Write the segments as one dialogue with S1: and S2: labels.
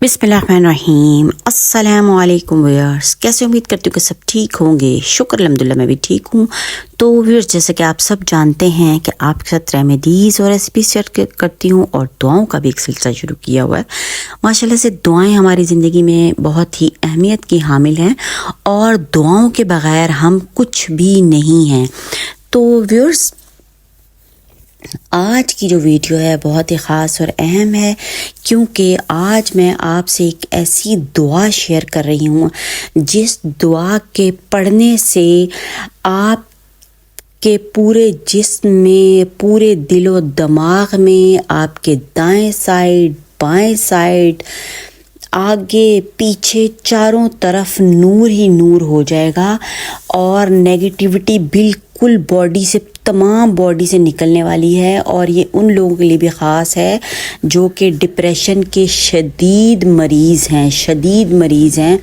S1: बिस्मिल्लाहिर्रहमानिर्रहीम। अस्सलाम वालेकुम व्यूअर्स, कैसे उम्मीद करती हूँ कि सब ठीक होंगे। शुक्र अल्हम्दुलिल्लाह मैं भी ठीक हूँ। तो व्यूअर्स, जैसे कि आप सब जानते हैं कि आपके साथ रेमेडीज़ और रेसिपीज शेयर करती हूँ और दुआओं का भी एक सिलसिला शुरू किया हुआ है। माशाल्लाह से दुआएं हमारी ज़िंदगी में बहुत ही अहमियत की हामिल हैं और दुआओं के बग़ैर हम कुछ भी नहीं हैं। तो व्यूअर्स, आज की जो वीडियो है बहुत ही ख़ास और अहम है, क्योंकि आज मैं आपसे एक ऐसी दुआ शेयर कर रही हूँ जिस दुआ के पढ़ने से आप के पूरे जिस्म में, पूरे दिलो दिमाग में, आपके दाएं साइड, बाएं साइड, आगे पीछे चारों तरफ नूर ही नूर हो जाएगा और नेगेटिविटी बिल्कुल बॉडी से, तमाम बॉडी से निकलने वाली है। और ये उन लोगों के लिए भी ख़ास है जो कि डिप्रेशन के शदीद मरीज़ हैं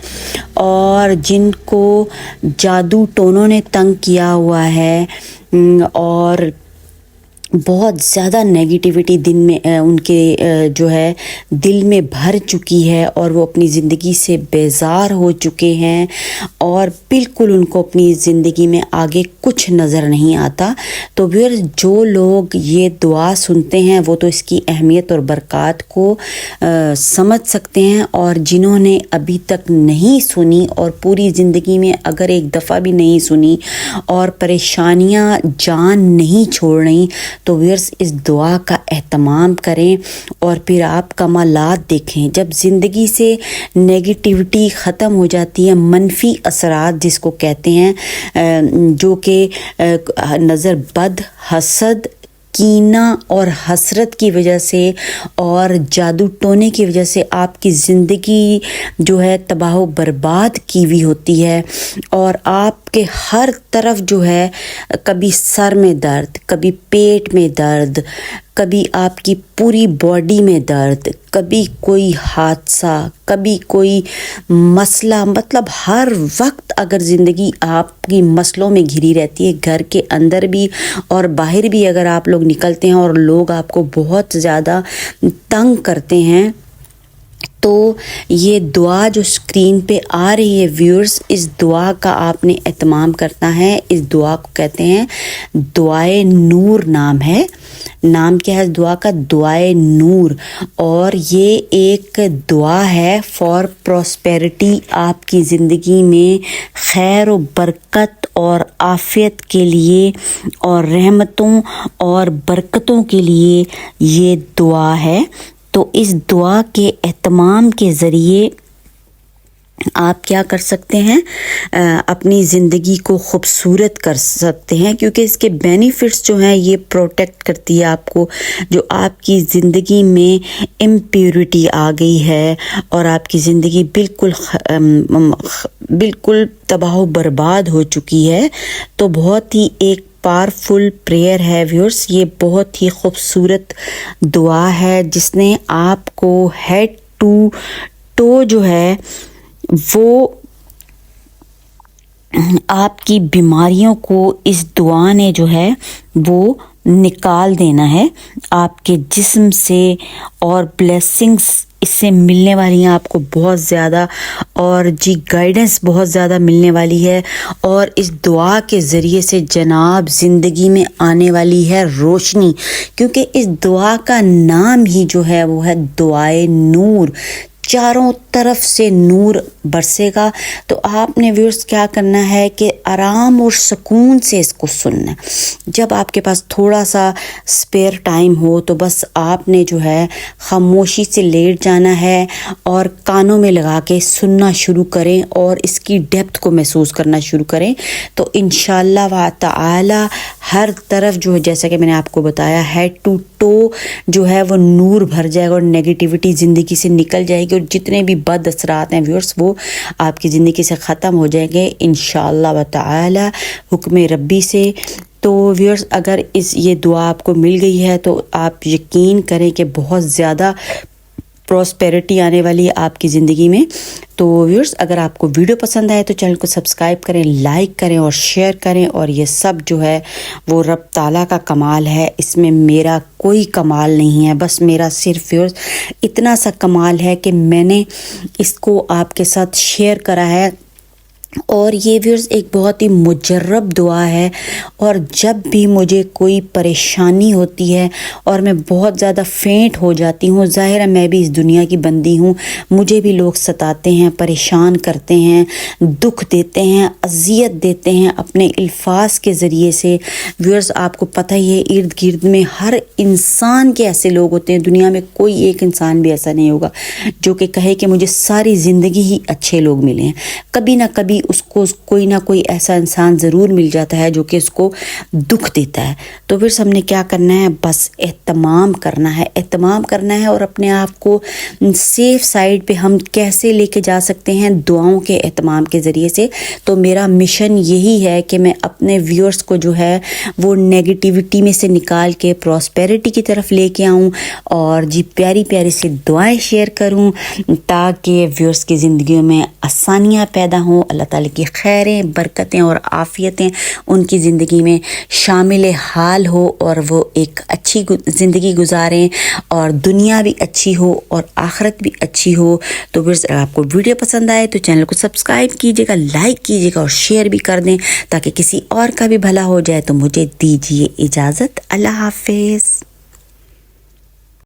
S1: और जिनको जादू टोनों ने तंग किया हुआ है और बहुत ज़्यादा नेगेटिविटी दिन में उनके जो है दिल में भर चुकी है और वो अपनी ज़िंदगी से बेजार हो चुके हैं और बिल्कुल उनको अपनी ज़िंदगी में आगे कुछ नज़र नहीं आता। तो फिर जो लोग ये दुआ सुनते हैं वो तो इसकी अहमियत और बरक़ात को समझ सकते हैं, और जिन्होंने अभी तक नहीं सुनी और पूरी ज़िंदगी में अगर एक दफ़ा भी नहीं सुनी और परेशानियां जान नहीं छोड़ रही, तो व्यूअर्स इस दुआ का एहतमाम करें और फिर आप कमालात देखें। जब ज़िंदगी से नेगेटिविटी ख़त्म हो जाती है, मनफी असरात जिसको कहते हैं, जो कि नज़र बद, हसद, कीना और हसरत की वजह से और जादू टोने की वजह से आपकी ज़िंदगी जो है तबाह व बर्बाद की हुई होती है और आपके हर तरफ जो है कभी सर में दर्द, कभी पेट में दर्द, कभी आपकी पूरी बॉडी में दर्द, कभी कोई हादसा, कभी कोई मसला, मतलब हर वक्त अगर ज़िंदगी आपकी मसलों में घिरी रहती है, घर के अंदर भी और बाहर भी अगर आप लोग निकलते हैं और लोग आपको बहुत ज़्यादा तंग करते हैं, तो ये दुआ जो स्क्रीन पे आ रही है व्यूअर्स, इस दुआ का आपने एहतमाम करना है। इस दुआ को कहते हैं दुआए नूर, नाम क्या है इस दुआ का? दुआए नूर। और ये एक दुआ है फॉर प्रॉस्पेरिटी, आपकी ज़िंदगी में खैर व बरकत और आफ़ियत के लिए और रहमतों और बरकतों के लिए ये दुआ है। तो इस दुआ के एहतमाम के ज़रिए आप क्या कर सकते हैं, अपनी ज़िंदगी को ख़ूबसूरत कर सकते हैं, क्योंकि इसके बेनिफिट्स जो हैं ये प्रोटेक्ट करती है आपको। जो आपकी ज़िंदगी में इम्प्योरिटी आ गई है और आपकी ज़िंदगी बिल्कुल तबाह बर्बाद हो चुकी है, तो बहुत ही एक पावरफुल प्रेयर है व्यूअर्स। ये बहुत ही खूबसूरत दुआ है जिसने आपको हेड टू टो जो है वो आपकी बीमारियों को इस दुआ ने जो है वो निकाल देना है आपके जिस्म से, और ब्लेसिंग्स इससे मिलने वाली हैं आपको बहुत ज़्यादा, और जी गाइडेंस बहुत ज़्यादा मिलने वाली है। और इस दुआ के ज़रिए से जनाब ज़िंदगी में आने वाली है रोशनी, क्योंकि इस दुआ का नाम ही जो है वो है दुआए नूर। चारों तरफ से नूर बरसेगा। तो आपने व्यूअर्स क्या करना है कि आराम और सुकून से इसको सुनना है। जब आपके पास थोड़ा सा स्पेयर टाइम हो तो बस आपने जो है खामोशी से लेट जाना है और कानों में लगा के सुनना शुरू करें और इसकी डेप्थ को महसूस करना शुरू करें। तो इंशाअल्लाह व ताला हर तरफ जो है, जैसा कि मैंने आपको बताया, हेड टू टो जो है वो नूर भर जाएगा और नेगेटिविटी ज़िंदगी से निकल जाएगी और जितने भी बद असरात हैं व्यूअर्स वो आपकी ज़िंदगी से ख़त्म हो जाएंगे इंशाअल्लाह व ताला हुक्म रब्बी से। तो व्यूअर्स, अगर ये दुआ आपको मिल गई है तो आप यकीन करें कि बहुत ज़्यादा پراسپیرٹی آنے والی ہے آپ کی زندگی میں۔ تو ویورز اگر آپ کو ویڈیو پسند آئے تو چینل کو سبسکرائب کریں، لائک کریں اور شیئر کریں، اور یہ سب جو ہے وہ رب تعالیٰ کا کمال ہے، اس میں میرا کوئی کمال نہیں ہے، بس میرا صرف ویورز اتنا سا کمال ہے کہ میں نے اس کو آپ کے ساتھ شیئر کرا ہے۔ اور یہ ویورز ایک بہت ہی مجرب دعا ہے، اور جب بھی مجھے کوئی پریشانی ہوتی ہے اور میں بہت زیادہ فینٹ ہو جاتی ہوں، ظاہر ہے میں بھی اس دنیا کی بندی ہوں، مجھے بھی لوگ ستاتے ہیں، پریشان کرتے ہیں، دکھ دیتے ہیں، اذیت دیتے ہیں اپنے الفاظ کے ذریعے سے۔ ویورز آپ کو پتہ ہی ہے ارد گرد میں ہر انسان کے ایسے لوگ ہوتے ہیں، دنیا میں کوئی ایک انسان بھی ایسا نہیں ہوگا جو کہ کہے کہ مجھے ساری زندگی ہی اچھے لوگ ملے ہیں۔ کبھی نہ کبھی اس کو کوئی نہ کوئی ایسا انسان ضرور مل جاتا ہے جو کہ اس کو دکھ دیتا ہے۔ تو پھر ہم نے کیا کرنا ہے، بس اہتمام کرنا ہے، اہتمام کرنا ہے، اور اپنے آپ کو سیف سائیڈ پہ ہم کیسے لے کے جا سکتے ہیں، دعاؤں کے اہتمام کے ذریعے سے۔ تو میرا مشن یہی ہے کہ میں اپنے ویورز کو جو ہے وہ نیگیٹیوٹی میں سے نکال کے پراسپیرٹی کی طرف لے کے آؤں، اور جی پیاری پیاری سی دعائیں شیئر کروں تاکہ ویورز کی زندگیوں میں آسانیاں پیدا ہوں، اللہ تعالیٰ کی خیریں، برکتیں اور عافیتیں ان کی زندگی میں شامل حال ہو، اور وہ ایک اچھی زندگی گزاریں، اور دنیا بھی اچھی ہو اور آخرت بھی اچھی ہو۔ تو اگر آپ کو ویڈیو پسند آئے تو چینل کو سبسکرائب کیجیے گا، لائک کیجیے گا اور شیئر بھی کر دیں تاکہ کسی اور کا بھی بھلا ہو جائے۔ تو مجھے دیجیے اجازت، اللہ حافظ۔